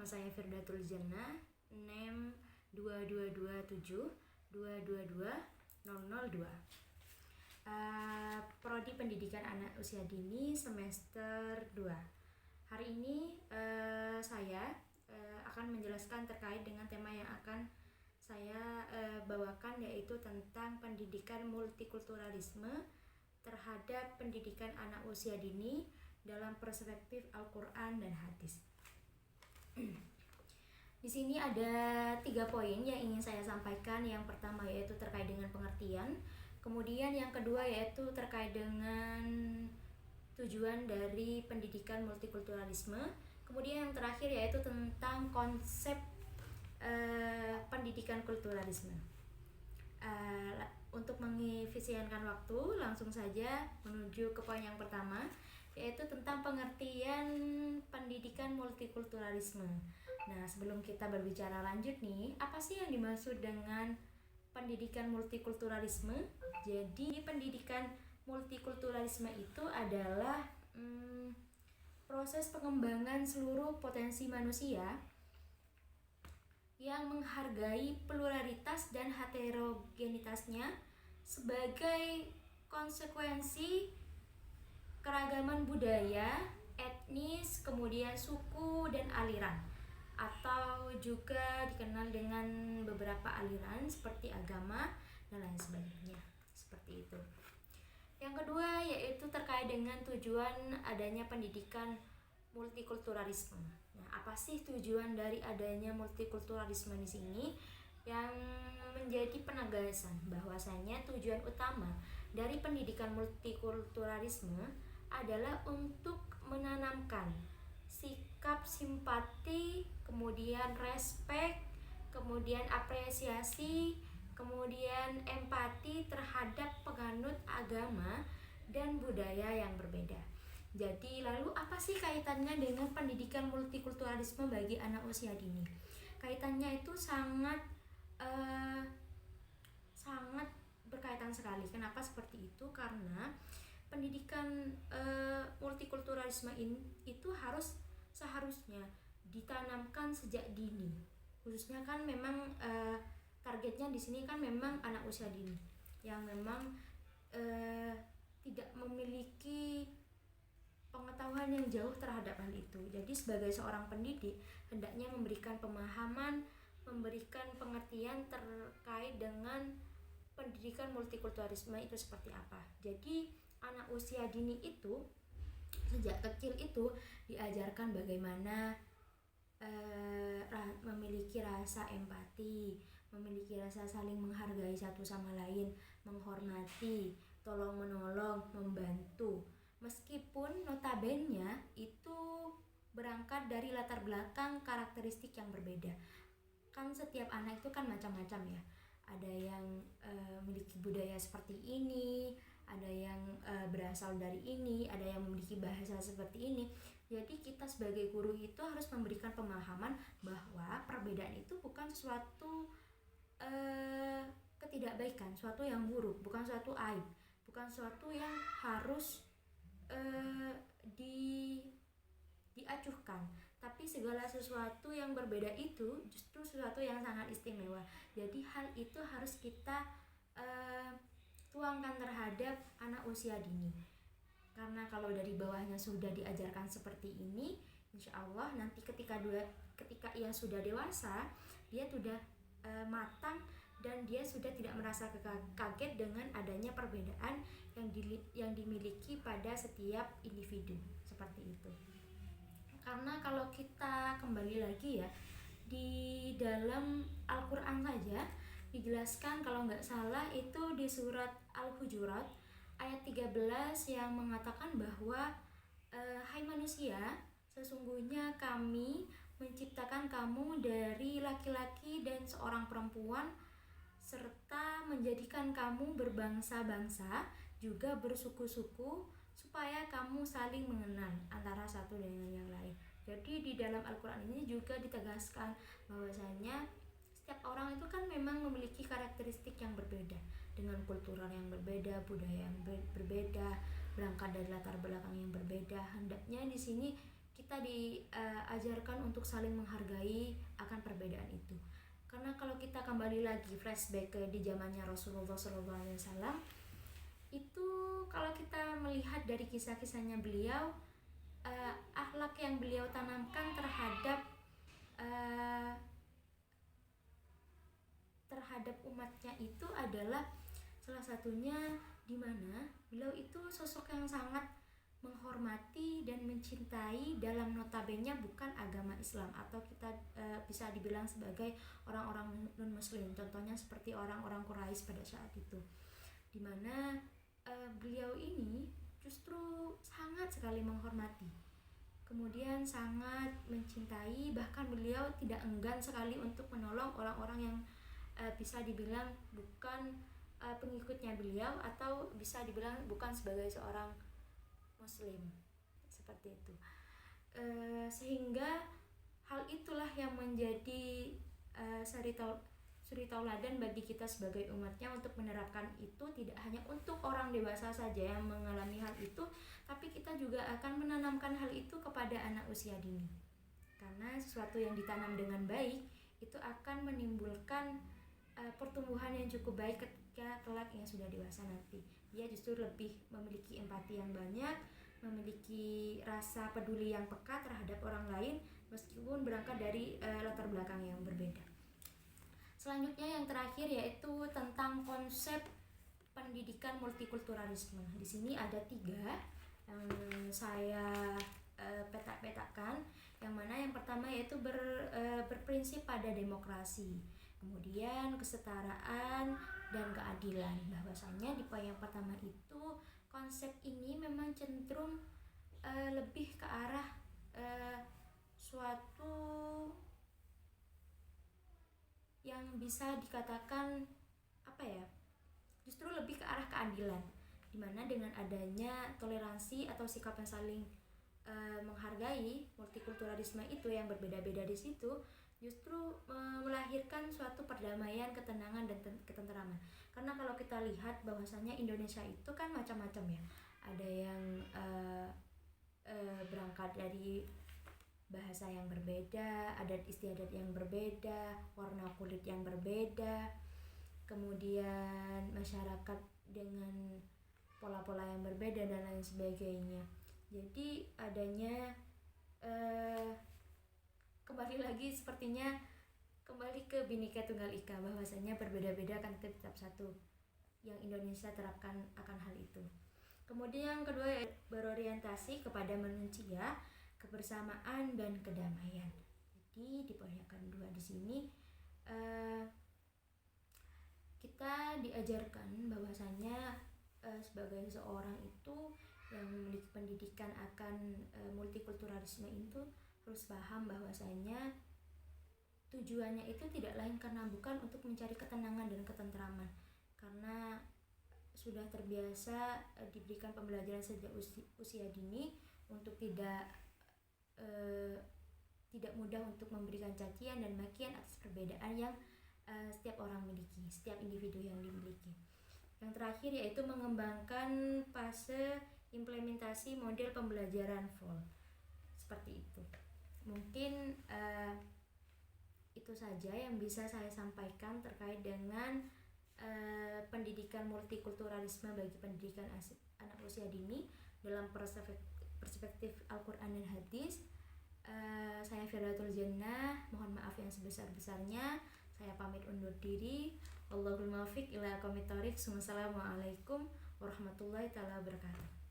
nama saya Firdatul Jannah, NEM 2227222002. Prodi Pendidikan Anak Usia Dini semester 2. Hari ini saya akan menjelaskan terkait dengan tema yang akan saya bawakan, yaitu tentang pendidikan multikulturalisme terhadap pendidikan anak usia dini dalam perspektif Al-Quran dan hadis. Di sini ada 3 poin yang ingin saya sampaikan. Yang pertama yaitu terkait dengan pengertian, kemudian yang kedua yaitu terkait dengan tujuan dari pendidikan multikulturalisme, kemudian yang terakhir yaitu tentang konsep pendidikan kulturalisme. Untuk mengefisienkan waktu, langsung saja menuju ke poin yang pertama, yaitu tentang pengertian pendidikan multikulturalisme. Nah, sebelum kita berbicara lanjut nih, apa sih yang dimaksud dengan pendidikan multikulturalisme? Jadi, pendidikan multikulturalisme itu adalah proses pengembangan seluruh potensi manusia yang menghargai pluralitas dan heterogenitasnya sebagai konsekuensi keragaman budaya, etnis, kemudian suku dan aliran, atau juga dikenal dengan beberapa aliran seperti agama dan lain sebagainya, seperti itu. Yang kedua yaitu terkait dengan tujuan adanya pendidikan multikulturalisme. Nah, apa sih tujuan dari adanya multikulturalisme di sini? Yang menjadi penegasan bahwasanya tujuan utama dari pendidikan multikulturalisme adalah untuk menanamkan sikap simpati, kemudian respek, kemudian apresiasi, kemudian empati terhadap penganut agama dan budaya yang berbeda. Jadi lalu apa sih kaitannya dengan pendidikan multikulturalisme bagi anak usia dini? Kaitannya itu sangat berkaitan sekali. Kenapa seperti itu? Karena pendidikan multikulturalisme itu seharusnya ditanamkan sejak dini. Khususnya kan memang targetnya di sini kan memang anak usia dini yang memang tidak memiliki pengetahuan yang jauh terhadap hal itu. Jadi sebagai seorang pendidik hendaknya memberikan pemahaman, memberikan pengertian terkait dengan pendidikan multikulturalisme itu seperti apa. Jadi anak usia dini itu sejak kecil itu diajarkan bagaimana memiliki rasa empati, memiliki rasa saling menghargai satu sama lain, menghormati, tolong menolong, membantu. Meskipun notabene itu berangkat dari latar belakang karakteristik yang berbeda. Kan setiap anak itu kan macam-macam ya. Ada yang memiliki budaya seperti ini, ada yang berasal dari ini, ada yang memiliki bahasa seperti ini. Jadi kita sebagai guru itu harus memberikan pemahaman bahwa perbedaan itu bukan suatu ketidakbaikan, suatu yang buruk, bukan suatu aib, bukan suatu yang harus diacuhkan, tapi segala sesuatu yang berbeda itu justru sesuatu yang sangat istimewa. Jadi hal itu harus kita tuangkan terhadap anak usia dini. Karena kalau dari bawahnya sudah diajarkan seperti ini, insya Allah nanti ketika ia sudah dewasa, dia sudah matang dan dia sudah tidak merasa kaget dengan adanya perbedaan yang dimiliki pada setiap individu, seperti itu. Karena kalau kita kembali lagi ya, di dalam Al-Quran saja dijelaskan, kalau nggak salah itu di surat Al-Hujurat ayat 13 yang mengatakan bahwa hai manusia, sesungguhnya kami menciptakan kamu dari laki-laki dan seorang perempuan, serta menjadikan kamu berbangsa-bangsa juga bersuku-suku supaya kamu saling mengenal antara satu dengan yang lain. Jadi di dalam Al-Quran ini juga ditegaskan bahwasanya setiap orang itu kan memang memiliki karakteristik yang berbeda, dengan kultural yang berbeda, budaya yang berbeda, berangkat dari latar belakang yang berbeda. Hendaknya di sini kita diajarkan untuk saling menghargai akan perbedaan itu. Karena kalau kita kembali lagi flashback ke di zamannya Rasulullah SAW, itu kalau kita melihat dari kisah-kisahnya beliau, akhlak yang beliau tanamkan terhadap umatnya itu adalah salah satunya di mana beliau itu sosok yang sangat menghormati dan mencintai dalam notabene bukan agama Islam, atau kita bisa dibilang sebagai orang-orang non-muslim, contohnya seperti orang-orang Quraisy pada saat itu, di mana beliau ini justru sangat sekali menghormati, kemudian sangat mencintai, bahkan beliau tidak enggan sekali untuk menolong orang-orang yang bisa dibilang bukan pengikutnya beliau, atau bisa dibilang bukan sebagai seorang muslim, seperti itu. Sehingga hal itulah yang menjadi suri tauladan bagi kita sebagai umatnya untuk menerapkan itu, tidak hanya untuk orang dewasa saja yang mengalami hal itu, tapi kita juga akan menanamkan hal itu kepada anak usia dini, karena sesuatu yang ditanam dengan baik itu akan menimbulkan pertumbuhan yang cukup baik ketika kelak yang sudah dewasa nanti. Dia justru lebih memiliki empati yang banyak, memiliki rasa peduli yang peka terhadap orang lain meskipun berangkat dari latar belakang yang berbeda. Selanjutnya yang terakhir yaitu tentang konsep pendidikan multikulturalisme. Di sini ada 3 yang saya petak-petakkan. Yang mana yang pertama yaitu berprinsip pada demokrasi, kemudian kesetaraan dan keadilan. Bahwasanya di poin yang pertama itu konsep ini memang cenderung lebih ke arah suatu yang bisa dikatakan justru lebih ke arah keadilan, dimana dengan adanya toleransi atau sikap yang saling menghargai, multikulturalisme itu yang berbeda-beda di situ justru melahirkan suatu perdamaian, ketenangan dan ketenteraman. Karena kalau kita lihat bahwasanya Indonesia itu kan macam-macam ya. Ada yang berangkat dari bahasa yang berbeda, adat istiadat yang berbeda, warna kulit yang berbeda, kemudian masyarakat dengan pola-pola yang berbeda dan lain sebagainya. Jadi adanya kembali lagi sepertinya kembali ke Bhinneka Tunggal Ika, bahwasanya berbeda-beda kan tetap satu yang Indonesia terapkan akan hal itu. Kemudian yang kedua berorientasi kepada manusia, kebersamaan dan kedamaian. Jadi di poin yang kedua di sini kita diajarkan bahwasanya sebagai seorang itu yang memiliki pendidikan akan multikulturalisme itu harus paham bahwasanya tujuannya itu tidak lain karena bukan untuk mencari ketenangan dan ketenteraman, karena sudah terbiasa diberikan pembelajaran sejak usia dini untuk tidak mudah untuk memberikan cacian dan makian atas perbedaan yang setiap orang miliki, setiap individu yang dimiliki. Yang terakhir yaitu mengembangkan fase implementasi model pembelajaran full, seperti itu. Mungkin itu saja yang bisa saya sampaikan terkait dengan pendidikan multikulturalisme bagi pendidikan anak usia dini dalam perspektif Al-Quran dan Hadis. Saya Firdatul Jannah, mohon maaf yang sebesar-besarnya. Saya pamit undur diri. Wallahul muwaffiq ila aqwamit thoriq. Wassalamualaikum warahmatullahi taala wabarakatuh.